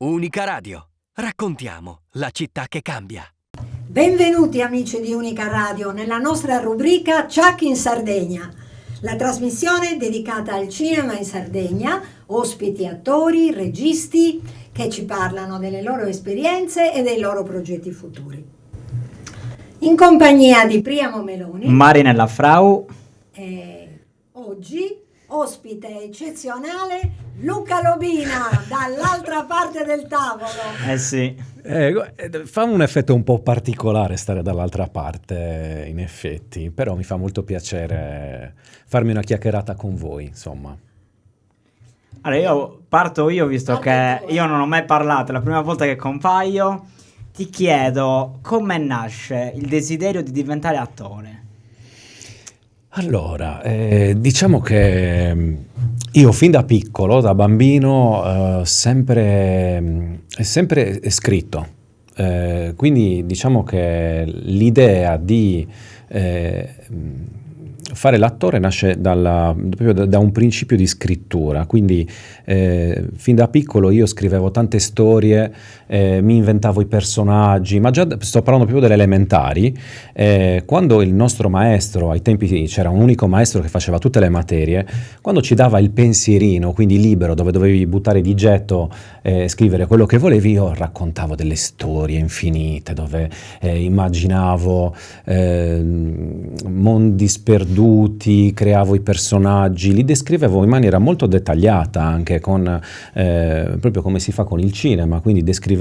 Unica Radio. Raccontiamo la città che cambia. Benvenuti amici di Unica Radio nella nostra rubrica Ciak in Sardegna, la trasmissione dedicata al cinema in Sardegna, ospiti attori, registi che ci parlano delle loro esperienze e dei loro progetti futuri. In compagnia di Priamo Meloni, Marinella Frau e oggi ospite eccezionale Luca Lobina dall'altra parte del tavolo. sì. Fa un effetto un po' particolare stare dall'altra parte, in effetti, però mi fa molto piacere farmi una chiacchierata con voi, insomma. Allora parto io, visto che io non ho mai parlato, è la prima volta che compaio. Ti chiedo come nasce il desiderio di diventare attore. Allora, diciamo che io fin da piccolo, da bambino, sempre scritto. Quindi diciamo che l'idea di fare l'attore nasce proprio da un principio di scrittura, quindi fin da piccolo io scrivevo tante storie, mi inventavo i personaggi, ma già sto parlando proprio delle elementari, quando il nostro maestro, ai tempi c'era un unico maestro che faceva tutte le materie, quando ci dava il pensierino, quindi libero, dove dovevi buttare di getto e scrivere quello che volevi, io raccontavo delle storie infinite, dove immaginavo mondi sperduti, creavo i personaggi, li descrivevo in maniera molto dettagliata, anche con proprio come si fa con il cinema, quindi descrivendoli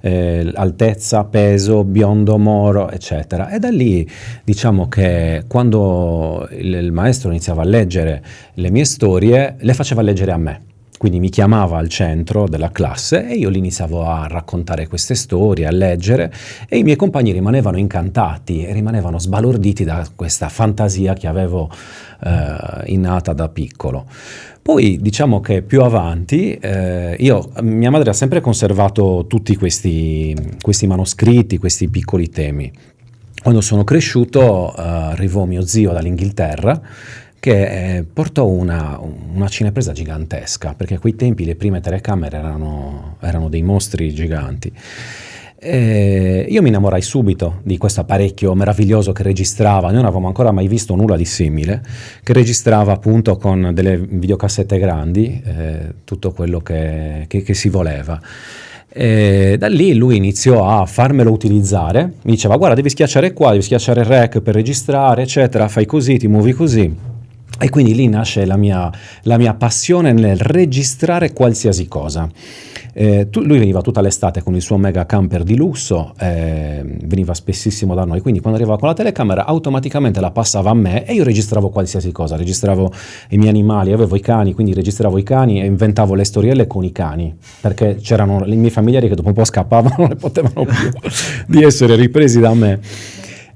altezza, peso, biondo, moro, eccetera. E da lì diciamo che quando il maestro iniziava a leggere le mie storie, le faceva leggere a me. Quindi mi chiamava al centro della classe e io li iniziavo a raccontare queste storie, a leggere, e i miei compagni rimanevano incantati e rimanevano sbalorditi da questa fantasia che avevo innata da piccolo. Poi diciamo che più avanti mia madre ha sempre conservato tutti questi manoscritti, questi piccoli temi. Quando sono cresciuto arrivò mio zio dall'Inghilterra, che portò una cinepresa gigantesca, perché a quei tempi le prime telecamere erano dei mostri giganti. E io mi innamorai subito di questo apparecchio meraviglioso che registrava, noi non avevamo ancora mai visto nulla di simile, che registrava appunto con delle videocassette grandi tutto quello che si voleva. E da lì lui iniziò a farmelo utilizzare, mi diceva: guarda, devi schiacciare qua, devi schiacciare rec per registrare, eccetera, fai così, ti muovi così. E quindi lì nasce la mia passione nel registrare qualsiasi cosa. Lui veniva tutta l'estate con il suo mega camper di lusso, veniva spessissimo da noi, quindi quando arrivava con la telecamera automaticamente la passava a me e io registravo qualsiasi cosa, registravo i miei animali, avevo i cani, quindi registravo i cani e inventavo le storielle con i cani, perché c'erano i miei familiari che dopo un po' scappavano, non ne potevano più di essere ripresi da me.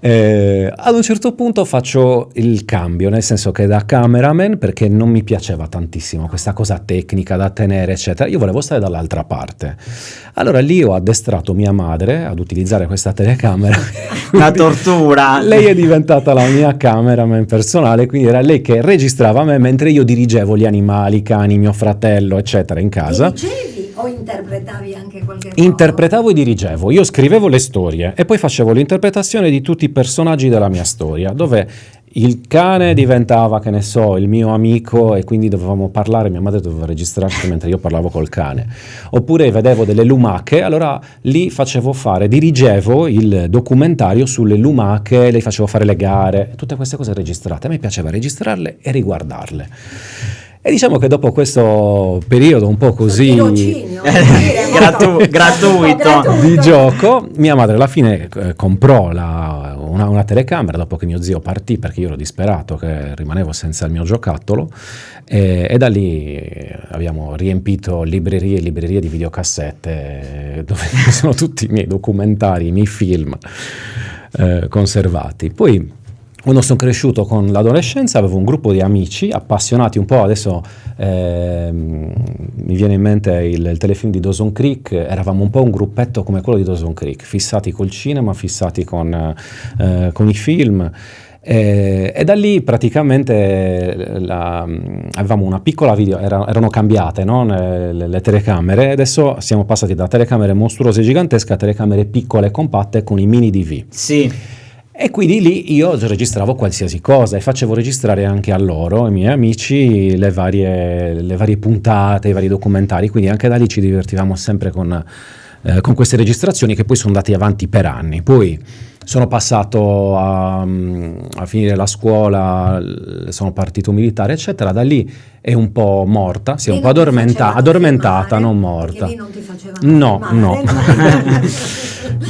Ad un certo punto faccio il cambio, nel senso che da cameraman, perché non mi piaceva tantissimo questa cosa tecnica da tenere eccetera, io volevo stare dall'altra parte. Allora lì ho addestrato mia madre ad utilizzare questa telecamera. Una tortura. Lei è diventata la mia cameraman personale, quindi era lei che registrava me mentre io dirigevo gli animali, i cani, mio fratello eccetera in casa. Dirigevi o interpretavi anche qualche cosa? Interpretavo e dirigevo, io scrivevo le storie e poi facevo l'interpretazione di tutti i personaggi della mia storia, dove il cane diventava, che ne so, il mio amico e quindi dovevamo parlare, mia madre doveva registrarsi mentre io parlavo col cane. Oppure vedevo delle lumache, allora lì dirigevo il documentario sulle lumache, le facevo fare le gare, tutte queste cose registrate. A me piaceva registrarle e riguardarle. E diciamo che dopo questo periodo un po' così gratuito di gioco, mia madre alla fine comprò una telecamera dopo che mio zio partì, perché io ero disperato che rimanevo senza il mio giocattolo, e da lì abbiamo riempito librerie e librerie di videocassette dove sono tutti i miei documentari, i miei film conservati. Poi quando sono cresciuto con l'adolescenza avevo un gruppo di amici appassionati un po', adesso mi viene in mente il telefilm di Dawson's Creek, eravamo un po' un gruppetto come quello di Dawson's Creek, fissati col cinema, fissati con i film, E da lì praticamente avevamo una piccola erano cambiate, no? le telecamere, adesso siamo passati da telecamere mostruose e gigantesche a telecamere piccole e compatte con i mini DV. Sì. E quindi lì io registravo qualsiasi cosa e facevo registrare anche a loro, ai miei amici, le varie puntate, i vari documentari, quindi anche da lì ci divertivamo sempre con queste registrazioni che poi sono andate avanti per anni. Poi sono passato a finire la scuola, sono partito militare, eccetera. Da lì è un po' morta, si è un po' addormentata, filmare, non morta. Lì non ti facevano No.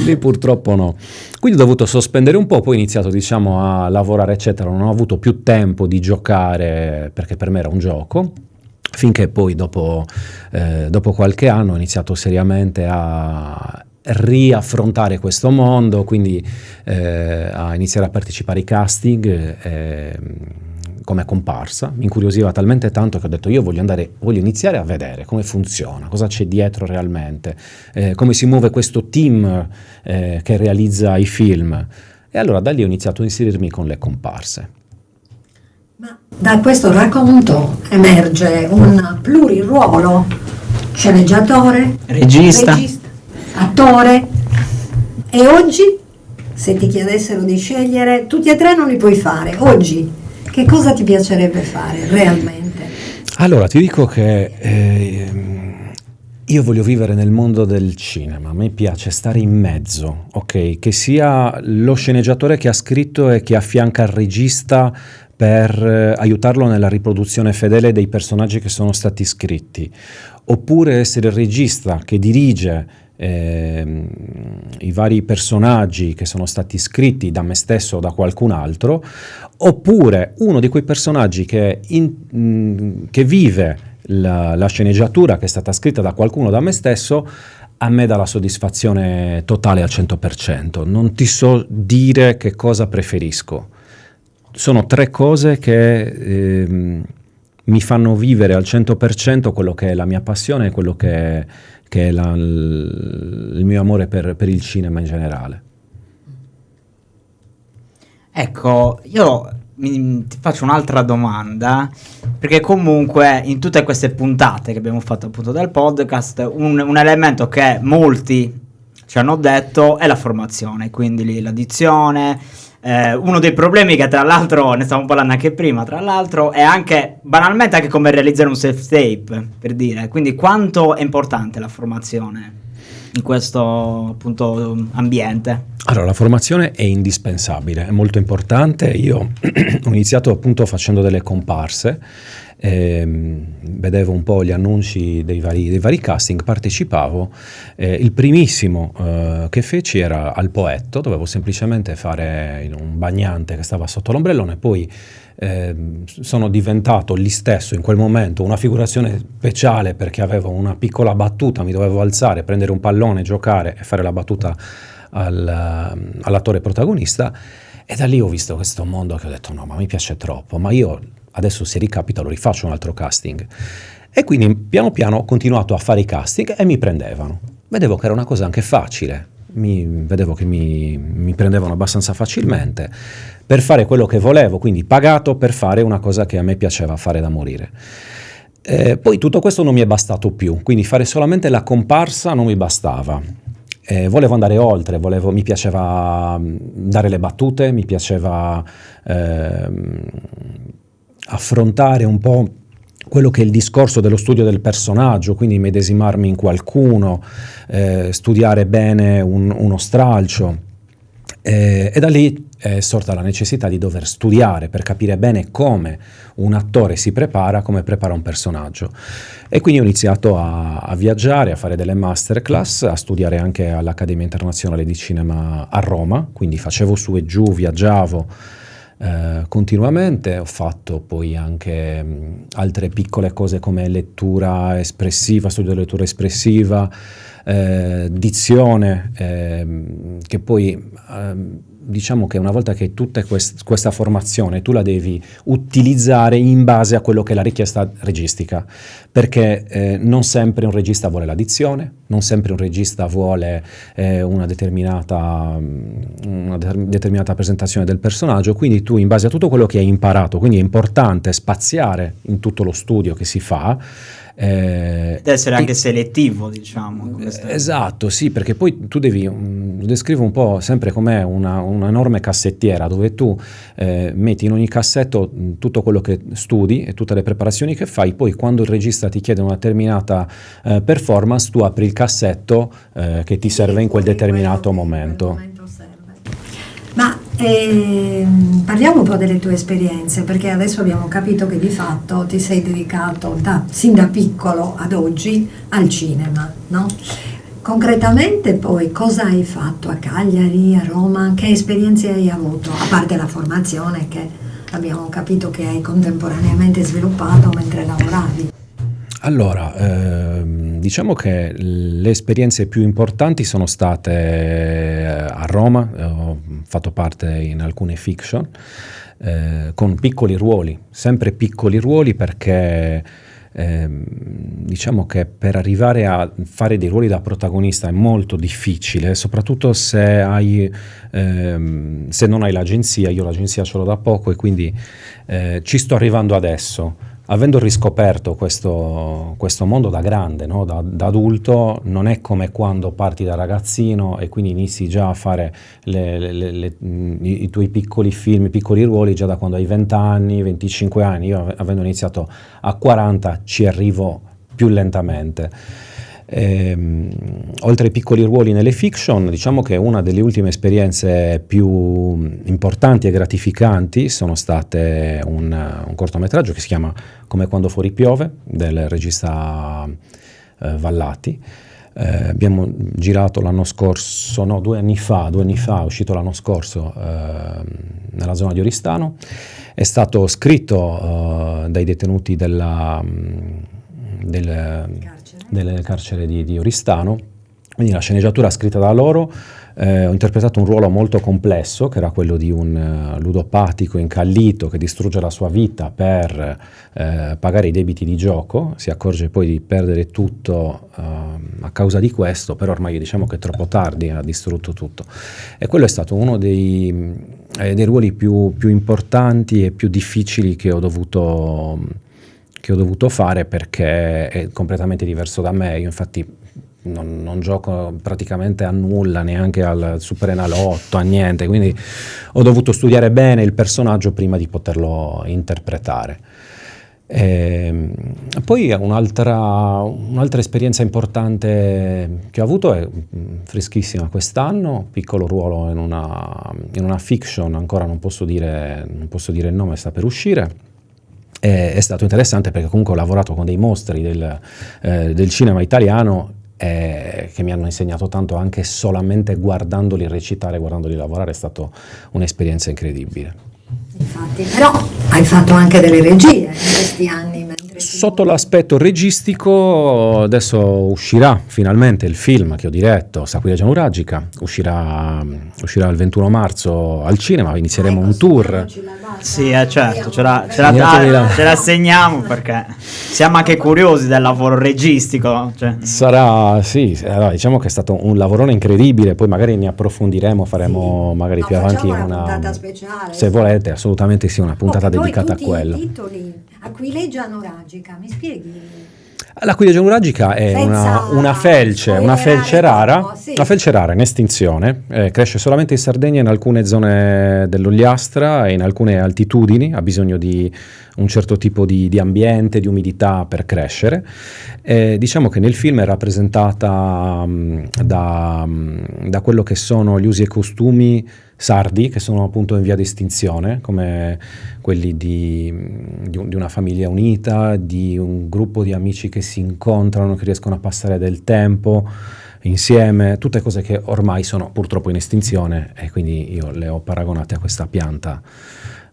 Lì purtroppo no. Quindi ho dovuto sospendere un po', poi ho iniziato, diciamo, a lavorare, eccetera. Non ho avuto più tempo di giocare, perché per me era un gioco. Finché poi dopo qualche anno ho iniziato seriamente a riaffrontare questo mondo, quindi a iniziare a partecipare ai casting come comparsa. Mi incuriosiva talmente tanto che ho detto io voglio iniziare a vedere come funziona, cosa c'è dietro realmente, come si muove questo team che realizza i film, e allora da lì ho iniziato a inserirmi con le comparse. Ma da questo racconto emerge un pluriruolo: sceneggiatore, Regista, attore. E oggi, se ti chiedessero di scegliere, tutti e tre non li puoi fare. Oggi, che cosa ti piacerebbe fare realmente? Allora, ti dico che io voglio vivere nel mondo del cinema, a me piace stare in mezzo, ok? Che sia lo sceneggiatore che ha scritto e che affianca il regista per aiutarlo nella riproduzione fedele dei personaggi che sono stati scritti, oppure essere il regista che dirige i vari personaggi che sono stati scritti da me stesso o da qualcun altro, oppure uno di quei personaggi che vive la sceneggiatura che è stata scritta da qualcuno, da me stesso. A me dà la soddisfazione totale al 100%, non ti so dire che cosa preferisco. Sono tre cose che mi fanno vivere al 100% quello che è la mia passione e quello che è il mio amore per il cinema in generale. ecco, io ti faccio un'altra domanda, perché comunque in tutte queste puntate che abbiamo fatto appunto del podcast, un elemento che molti ci hanno detto è la formazione, quindi l'addizione. Uno dei problemi che tra l'altro ne stavamo parlando anche prima, tra l'altro, è anche banalmente anche come realizzare un self-tape, per dire, quindi quanto è importante la formazione in questo appunto ambiente. Allora, la formazione è indispensabile, è molto importante. Io ho iniziato appunto facendo delle comparse, vedevo un po' gli annunci dei vari casting, partecipavo. Il primissimo che feci era al Poetto, dovevo semplicemente fare in un bagnante che stava sotto l'ombrellone, poi sono diventato lì stesso in quel momento una figurazione speciale perché avevo una piccola battuta, mi dovevo alzare, prendere un pallone, giocare e fare la battuta all'attore protagonista, e da lì ho visto questo mondo che ho detto no, ma mi piace troppo, ma io adesso se ricapita lo rifaccio un altro casting. E quindi piano piano ho continuato a fare i casting e mi prendevano, vedevo che era una cosa anche facile, vedevo che mi prendevano abbastanza facilmente per fare quello che volevo, quindi pagato per fare una cosa che a me piaceva fare da morire. Poi tutto questo non mi è bastato più, quindi fare solamente la comparsa non mi bastava. Volevo andare oltre, mi piaceva dare le battute, mi piaceva affrontare un po' quello che è il discorso dello studio del personaggio, quindi medesimarmi in qualcuno, studiare bene uno stralcio. E da lì è sorta la necessità di dover studiare per capire bene come un attore si prepara, come prepara un personaggio. E quindi ho iniziato a viaggiare, a fare delle masterclass, a studiare anche all'Accademia Internazionale di Cinema a Roma, quindi facevo su e giù, viaggiavo continuamente. Ho fatto poi anche altre piccole cose come lettura espressiva, studio della lettura espressiva, dizione, che poi diciamo che una volta che hai tutta questa formazione, tu la devi utilizzare in base a quello che è la richiesta registica, perché non sempre un regista vuole la dizione, non sempre un regista vuole una determinata presentazione del personaggio, quindi tu in base a tutto quello che hai imparato, quindi è importante spaziare in tutto lo studio che si fa, ed essere anche selettivo, diciamo. Esatto, sì, perché poi tu devi, lo descrivo un po' sempre come una enorme cassettiera dove tu metti in ogni cassetto tutto quello che studi e tutte le preparazioni che fai, poi quando il regista ti chiede una determinata performance, tu apri il cassetto che ti serve in quel determinato momento. Ma parliamo un po' delle tue esperienze, perché adesso abbiamo capito che di fatto ti sei dedicato sin da piccolo ad oggi al cinema, no? Concretamente poi cosa hai fatto a Cagliari, a Roma? Che esperienze hai avuto? A parte la formazione che abbiamo capito che hai contemporaneamente sviluppato mentre lavoravi. Allora, diciamo che le esperienze più importanti sono state a Roma, ho fatto parte in alcune fiction, con piccoli ruoli, sempre piccoli ruoli, perché diciamo che per arrivare a fare dei ruoli da protagonista è molto difficile, soprattutto se non hai l'agenzia. Io l'agenzia ce l'ho da poco e quindi ci sto arrivando adesso. Avendo riscoperto questo mondo da grande, no? da adulto, non è come quando parti da ragazzino e quindi inizi già a fare i tuoi piccoli film, i piccoli ruoli già da quando hai 20 anni, 25 anni. Io avendo iniziato a 40 ci arrivo più lentamente. Oltre ai piccoli ruoli nelle fiction, diciamo che una delle ultime esperienze più importanti e gratificanti sono state un cortometraggio che si chiama Come quando fuori piove, del regista Vallati. Abbiamo girato l'anno scorso, no, 2 anni fa, è uscito l'anno scorso nella zona di Oristano. È stato scritto dai detenuti del carcere di Oristano, quindi la sceneggiatura scritta da loro. Ho interpretato un ruolo molto complesso, che era quello di un ludopatico incallito che distrugge la sua vita per pagare i debiti di gioco, si accorge poi di perdere tutto a causa di questo, però ormai diciamo che è troppo tardi, ha distrutto tutto. E quello è stato uno dei ruoli più importanti e più difficili che ho dovuto fare, perché è completamente diverso da me. Io infatti non gioco praticamente a nulla, neanche al Super Enalotto, a niente, quindi ho dovuto studiare bene il personaggio prima di poterlo interpretare. Poi un'altra esperienza importante che ho avuto è freschissima quest'anno, piccolo ruolo in una fiction, ancora non posso dire il nome, sta per uscire. È stato interessante perché comunque ho lavorato con dei mostri del cinema italiano che mi hanno insegnato tanto, anche solamente guardandoli recitare, guardandoli lavorare. È stata un'esperienza incredibile. Infatti, però hai fatto anche delle regie in questi anni. Sotto l'aspetto registico adesso uscirà finalmente il film che ho diretto, Saquileggia Nuragica, uscirà il 21 marzo al cinema, inizieremo un tour. Sì, certo, ce la segniamo perché siamo anche curiosi del lavoro registico. Cioè. Sarà, sì, allora, diciamo che è stato un lavorone incredibile, poi magari ne approfondiremo, faremo magari più avanti una puntata speciale. Se volete, assolutamente sì, una puntata dedicata a quello. I titoli, Aquileggia Nuragica, mi spieghi? L'aquileggia nuragica è una felce rara, sì. Una felce rara in estinzione, cresce solamente in Sardegna e in alcune zone dell'Ogliastra e in alcune altitudini, ha bisogno di un certo tipo di ambiente, di umidità per crescere. Diciamo che nel film è rappresentata da quello che sono gli usi e costumi sardi, che sono appunto in via di estinzione, come quelli di una famiglia unita, di un gruppo di amici che si incontrano, che riescono a passare del tempo insieme, tutte cose che ormai sono purtroppo in estinzione, e quindi io le ho paragonate a questa pianta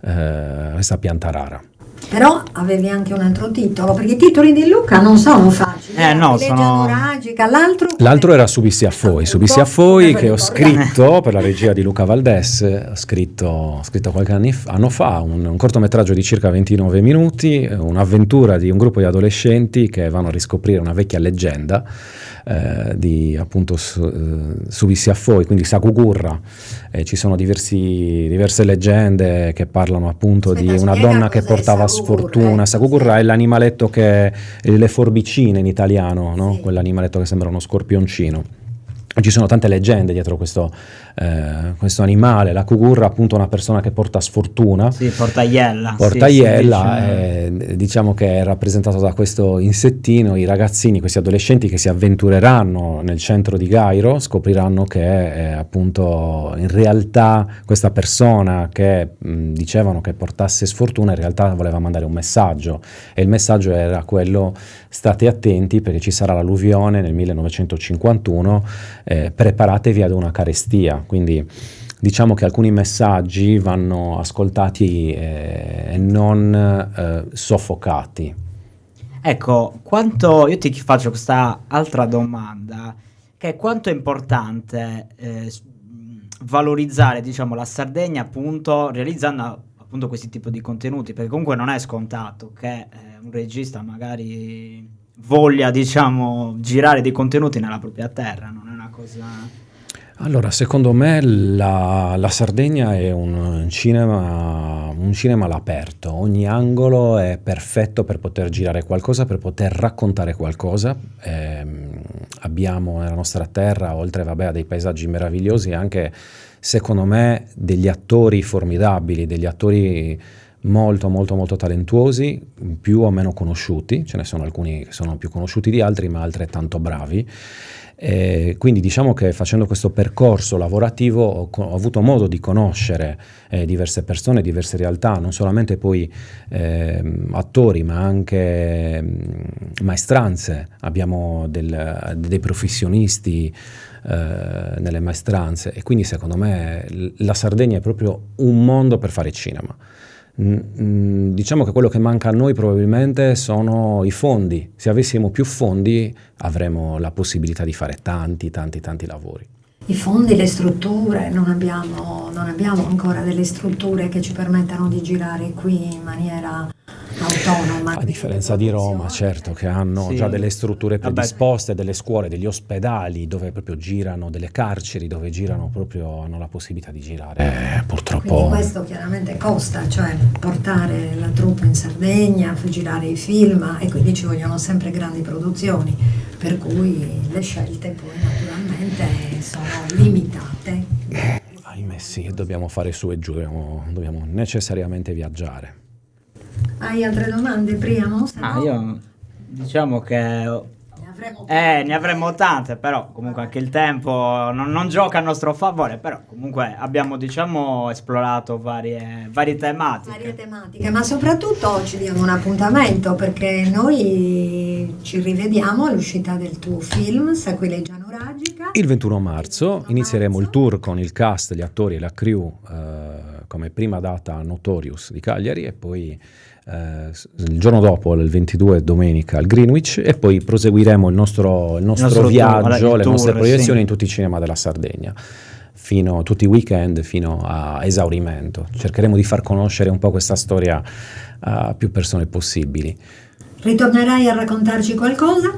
rara. Però avevi anche un altro titolo, perché i titoli di Luca non sono facili. No, Leggia nuragica, L'altro era Subissi a Foi, che ho scritto per la regia di Luca Valdés, ho scritto qualche anno fa, un cortometraggio di circa 29 minuti, un'avventura di un gruppo di adolescenti che vanno a riscoprire una vecchia leggenda di appunto Subissi a Foi, quindi Sakugurra. Ci sono diverse leggende che parlano appunto di una donna che portava sfortuna. Sakugurra è l'animaletto che le forbicine in italiano, no? Sì. Quell'animaletto che sembra uno scorpioncino. Ci sono tante leggende dietro questo animale. La Kugurra, appunto, è una persona che porta sfortuna. Sì, portaiella. Portaiella, diciamo che è rappresentato da questo insettino. I ragazzini, questi adolescenti che si avventureranno nel centro di Gairo, scopriranno che appunto in realtà questa persona che dicevano che portasse sfortuna in realtà voleva mandare un messaggio, e il messaggio era quello: state attenti perché ci sarà l'alluvione nel 1951, preparatevi ad una carestia. Quindi diciamo che alcuni messaggi vanno ascoltati e non soffocati. Ecco, io ti faccio questa altra domanda, che è quanto è importante valorizzare, diciamo, la Sardegna, appunto, realizzando appunto questi tipi di contenuti, perché comunque non è scontato che un regista magari voglia, diciamo, girare dei contenuti nella propria terra, non è una cosa... Allora, secondo me la Sardegna è un cinema all'aperto. Ogni angolo è perfetto per poter girare qualcosa, per poter raccontare qualcosa. Abbiamo nella nostra terra, oltre a dei paesaggi meravigliosi, anche, secondo me, degli attori formidabili, degli attori molto molto molto talentuosi, più o meno conosciuti. Ce ne sono alcuni che sono più conosciuti di altri, ma altrettanto bravi. Quindi diciamo che facendo questo percorso lavorativo ho avuto modo di conoscere diverse persone, diverse realtà, non solamente poi attori, ma anche maestranze. Abbiamo dei professionisti nelle maestranze, e quindi secondo me la Sardegna è proprio un mondo per fare cinema. Diciamo che quello che manca a noi probabilmente sono i fondi. Se avessimo più fondi avremo la possibilità di fare tanti lavori. I fondi, le strutture, non abbiamo ancora delle strutture che ci permettano di girare qui in maniera autonoma. A differenza di Roma, certo, che hanno già delle strutture predisposte, delle scuole, degli ospedali dove proprio girano, delle carceri dove girano proprio, hanno la possibilità di girare. Purtroppo. Quindi questo chiaramente costa, cioè portare la truppa in Sardegna, girare i film, e quindi ci vogliono sempre grandi produzioni, per cui le scelte poi naturalmente sono limitate. Ahimè sì, dobbiamo fare su e giù, dobbiamo necessariamente viaggiare. Hai altre domande, Priamo? Io diciamo che ne avremmo tante, però comunque anche il tempo non gioca a nostro favore, però comunque abbiamo, diciamo, esplorato varie tematiche. Ma soprattutto ci diamo un appuntamento, perché noi ci rivediamo all'uscita del tuo film Saquileggia Nuragica. Il 21 marzo inizieremo il tour con il cast, gli attori e la crew come prima data a Notorious di Cagliari, e poi il giorno dopo, il 22, domenica, al Greenwich, e poi proseguiremo il nostro viaggio, le nostre proiezioni in tutti i cinema della Sardegna, tutti i weekend, fino a esaurimento. Cercheremo di far conoscere un po' questa storia a più persone possibili. Ritornerai a raccontarci qualcosa?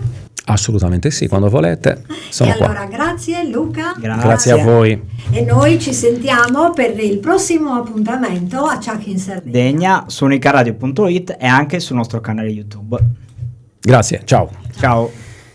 Assolutamente sì, quando volete sono qua. Allora, grazie Luca. Grazie a voi. E noi ci sentiamo per il prossimo appuntamento a Ciak in Sardegna su unicaradio.it e anche sul nostro canale YouTube. Grazie, ciao. Ciao.